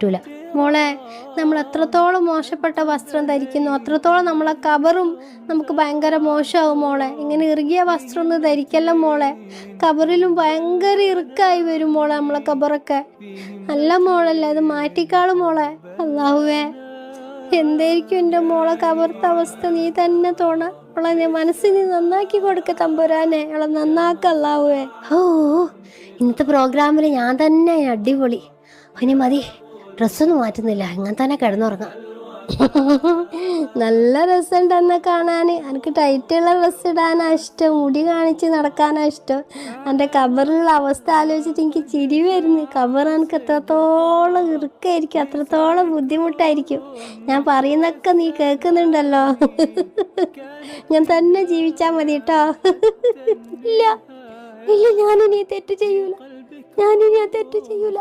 പറ്റൂല മോളെ. നമ്മൾ എത്രത്തോളം മോശപ്പെട്ട വസ്ത്രം ധരിക്കുന്നു അത്രത്തോളം നമ്മളെ കബറും നമുക്ക് ഭയങ്കര മോശമാവും മോളെ. ഇങ്ങനെ ഇറുകിയ വസ്ത്രം ഒന്നും ധരിക്കല്ല മോളെ. കബറിലും ഭയങ്കര ഇറുക്കായി വരും മോളെ നമ്മളെ കബറൊക്കെ. നല്ല മോളല്ലേ, അത് മാറ്റിക്കാളും മോളെ. അല്ലാഹുവേ, എന്തായിരിക്കും എൻ്റെ മോളെ കബറത്തെ അവസ്ഥ നീ തന്നെ തോണ. അവളെ മനസ്സിന് നന്നാക്കി കൊടുക്ക തമ്പുരാനെ, അവളെ നന്നാക്കല്ലാവേ. ഓ, ഇന്നത്തെ പ്രോഗ്രാമിൽ ഞാൻ തന്നെ അടിപൊളി. ഇനി മതി, ഡ്രസ്സൊന്നും മാറ്റുന്നില്ല, ഇങ്ങനെ തന്നെ കിടന്നുറങ്ങാം. നല്ല രസമുണ്ട് എന്നെ കാണാൻ. എനിക്ക് ടൈറ്റുള്ള ഡ്രസ്സ് ഇടാനാ ഇഷ്ടം, മുടി കാണിച്ച് നടക്കാനാ ഇഷ്ടം. എൻ്റെ കബറിലുള്ള അവസ്ഥ ആലോചിച്ചിട്ട് എനിക്ക് ചിരി വരുന്നു. കബർ എനിക്ക് എത്രത്തോളം ഇറുക്കായിരിക്കും, അത്രത്തോളം ബുദ്ധിമുട്ടായിരിക്കും. ഞാൻ പറയുന്നൊക്കെ നീ കേൾക്കുന്നുണ്ടല്ലോ. ഞാൻ തന്നെ ജീവിച്ചാൽ മതി കേട്ടോ. ഇല്ല ഇല്ല, ഞാനിനി തെറ്റ് ചെയ്യൂല, ഞാനിനി ആ തെറ്റ് ചെയ്യൂല.